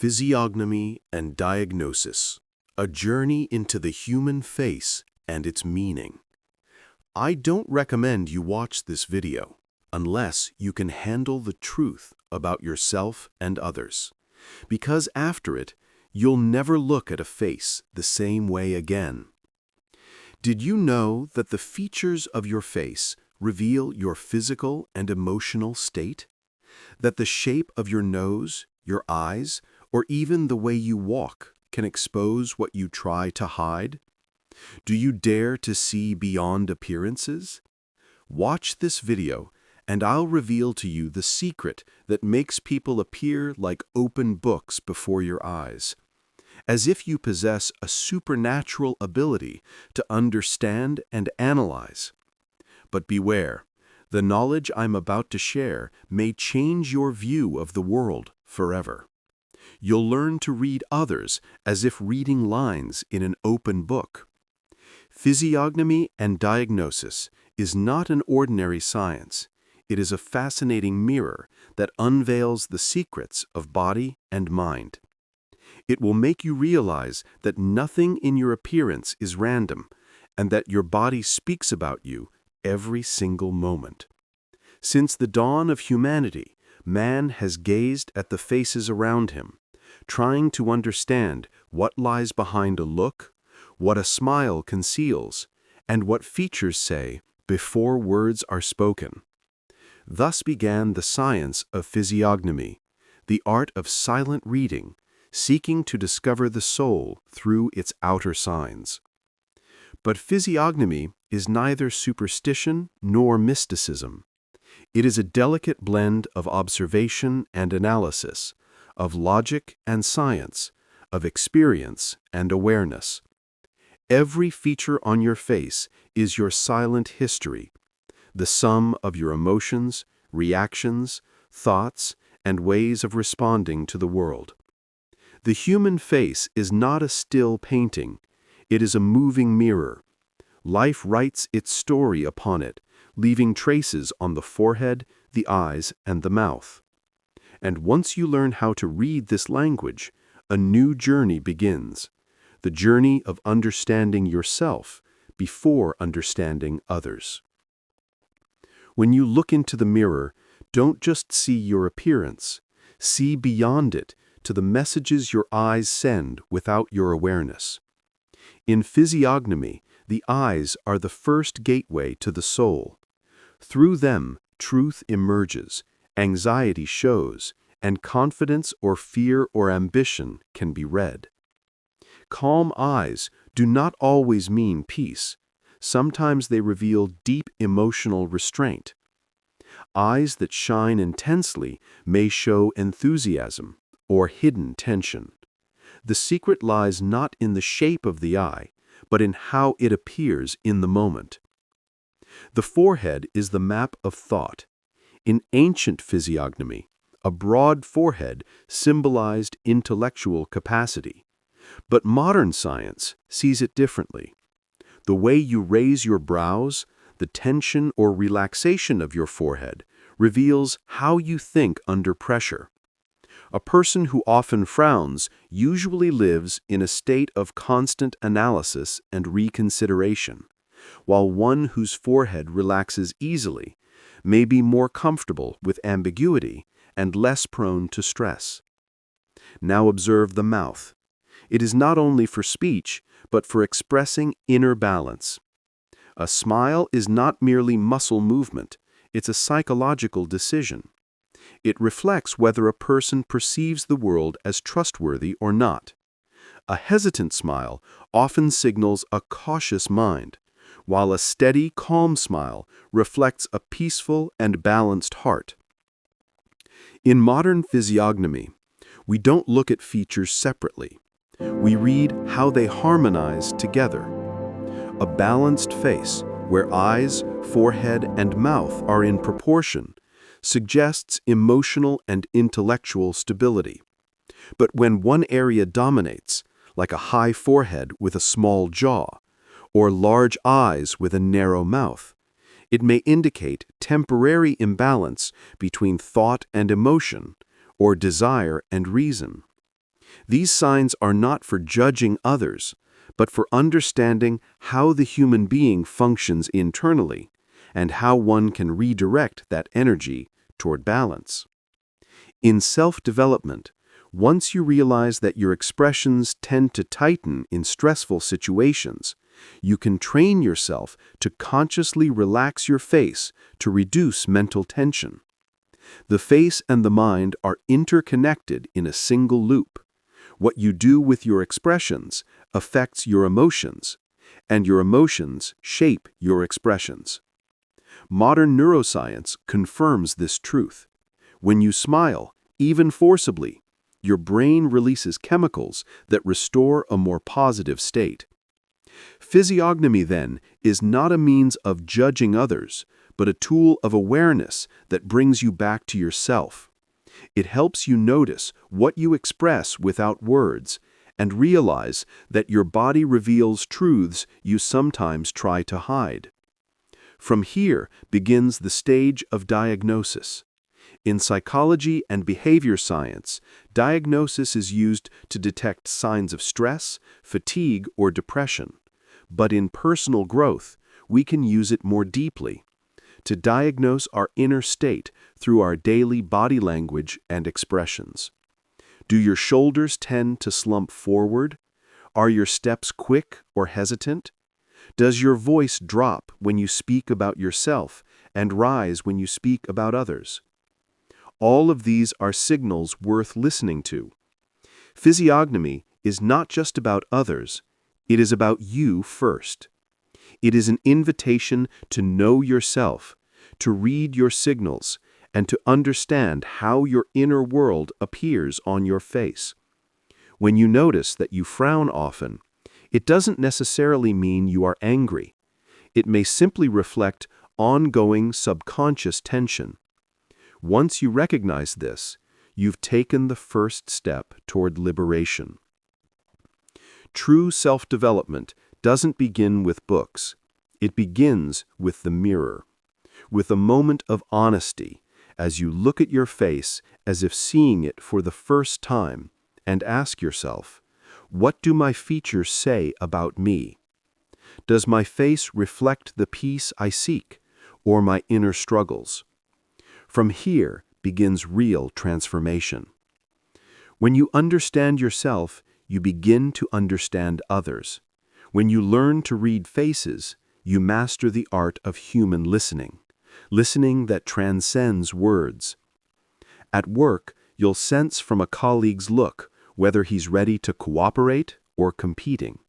Physiognomy and Diagnosis, a journey into the human face and its meaning. I don't recommend you watch this video unless you can handle the truth about yourself and others, because after it, you'll never look at a face the same way again. Did you know that the features of your face reveal your physical and emotional state? That the shape of your nose, your eyes, or even the way you walk can expose what you try to hide? Do you dare to see beyond appearances? Watch this video, and I'll reveal to you the secret that makes people appear like open books before your eyes, as if you possess a supernatural ability to understand and analyze. But beware, the knowledge I'm about to share may change your view of the world forever. You'll learn to read others as if reading lines in an open book. Physiognomy and Diagnosis is not an ordinary science. It is a fascinating mirror that unveils the secrets of body and mind. It will make you realize that nothing in your appearance is random, and that your body speaks about you every single moment. Since the dawn of humanity, man has gazed at the faces around him, trying to understand what lies behind a look, what a smile conceals, and what features say before words are spoken. Thus began the science of physiognomy, the art of silent reading, seeking to discover the soul through its outer signs. But physiognomy is neither superstition nor mysticism. It is a delicate blend of observation and analysis, of logic and science, of experience and awareness. Every feature on your face is your silent history, the sum of your emotions, reactions, thoughts, and ways of responding to the world. The human face is not a still painting. It is a moving mirror. Life writes its story upon it, leaving traces on the forehead, the eyes, and the mouth. And once you learn how to read this language, a new journey begins, the journey of understanding yourself before understanding others. When you look into the mirror, don't just see your appearance. See beyond it to the messages your eyes send without your awareness. In physiognomy, the eyes are the first gateway to the soul. Through them, truth emerges, anxiety shows, and confidence or fear or ambition can be read. Calm eyes do not always mean peace. Sometimes they reveal deep emotional restraint. Eyes that shine intensely may show enthusiasm or hidden tension. The secret lies not in the shape of the eye, but in how it appears in the moment. The forehead is the map of thought. In ancient physiognomy, a broad forehead symbolized intellectual capacity. But modern science sees it differently. The way you raise your brows, the tension or relaxation of your forehead, reveals how you think under pressure. A person who often frowns usually lives in a state of constant analysis and reconsideration, while one whose forehead relaxes easily may be more comfortable with ambiguity and less prone to stress. Now observe the mouth. It is not only for speech, but for expressing inner balance. A smile is not merely muscle movement, it's a psychological decision. It reflects whether a person perceives the world as trustworthy or not. A hesitant smile often signals a cautious mind, while a steady, calm smile reflects a peaceful and balanced heart. In modern physiognomy, we don't look at features separately. We read how they harmonize together. A balanced face, where eyes, forehead, and mouth are in proportion, suggests emotional and intellectual stability. But when one area dominates, like a high forehead with a small jaw, or large eyes with a narrow mouth, it may indicate temporary imbalance between thought and emotion, or desire and reason. These signs are not for judging others, but for understanding how the human being functions internally and how one can redirect that energy toward balance. In self-development, once you realize that your expressions tend to tighten in stressful situations, you can train yourself to consciously relax your face to reduce mental tension. The face and the mind are interconnected in a single loop. What you do with your expressions affects your emotions, and your emotions shape your expressions. Modern neuroscience confirms this truth. When you smile, even forcibly, your brain releases chemicals that restore a more positive state. Physiognomy, then, is not a means of judging others, but a tool of awareness that brings you back to yourself. It helps you notice what you express without words and realize that your body reveals truths you sometimes try to hide. From here begins the stage of diagnosis. In psychology and behavior science, diagnosis is used to detect signs of stress, fatigue, or depression. But in personal growth, we can use it more deeply, to diagnose our inner state through our daily body language and expressions. Do your shoulders tend to slump forward? Are your steps quick or hesitant? Does your voice drop when you speak about yourself and rise when you speak about others? All of these are signals worth listening to. Physiognomy is not just about others, it is about you first. It is an invitation to know yourself, to read your signals, and to understand how your inner world appears on your face. When you notice that you frown often, it doesn't necessarily mean you are angry. It may simply reflect ongoing subconscious tension. Once you recognize this, you've taken the first step toward liberation. True self-development doesn't begin with books. It begins with the mirror, with a moment of honesty as you look at your face as if seeing it for the first time and ask yourself, what do my features say about me? Does my face reflect the peace I seek or my inner struggles? From here begins real transformation. When you understand yourself, you begin to understand others. When you learn to read faces, you master the art of human listening, listening that transcends words. At work, you'll sense from a colleague's look whether he's ready to cooperate or competing.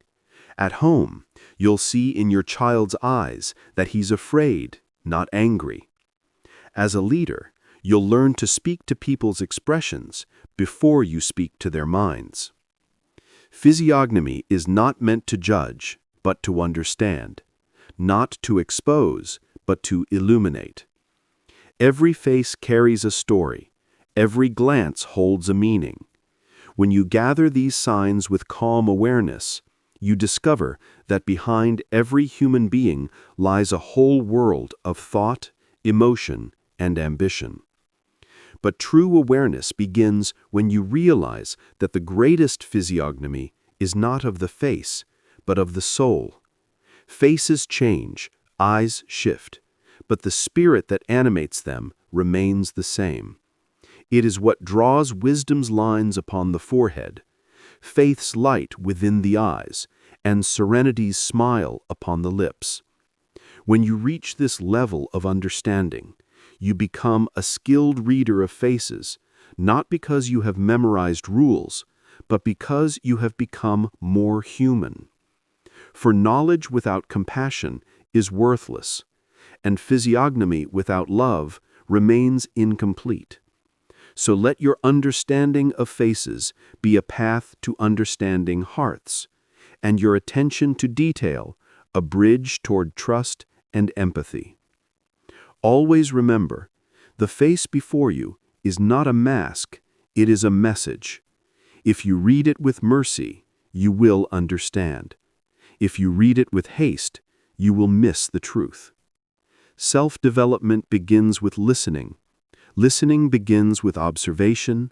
At home, you'll see in your child's eyes that he's afraid, not angry. As a leader, you'll learn to speak to people's expressions before you speak to their minds. Physiognomy is not meant to judge, but to understand, not to expose, but to illuminate. Every face carries a story. Every glance holds a meaning. When you gather these signs with calm awareness, you discover that behind every human being lies a whole world of thought, emotion, and ambition. But true awareness begins when you realize that the greatest physiognomy is not of the face, but of the soul. Faces change, eyes shift, but the spirit that animates them remains the same. It is what draws wisdom's lines upon the forehead, faith's light within the eyes, and serenity's smile upon the lips. When you reach this level of understanding, you become a skilled reader of faces, not because you have memorized rules, but because you have become more human. For knowledge without compassion is worthless, and physiognomy without love remains incomplete. So let your understanding of faces be a path to understanding hearts, and your attention to detail a bridge toward trust and empathy. Always remember, the face before you is not a mask, it is a message. If you read it with mercy, you will understand. If you read it with haste, you will miss the truth. Self-development begins with listening. Listening begins with observation.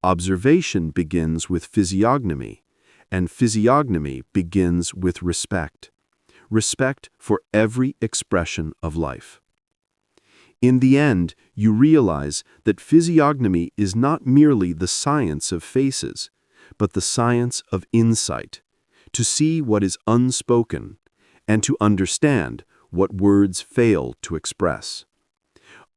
Observation begins with physiognomy, and physiognomy begins with respect. Respect for every expression of life. In the end, you realize that physiognomy is not merely the science of faces, but the science of insight, to see what is unspoken, and to understand what words fail to express.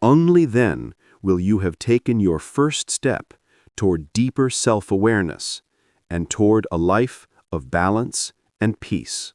Only then will you have taken your first step toward deeper self-awareness and toward a life of balance and peace.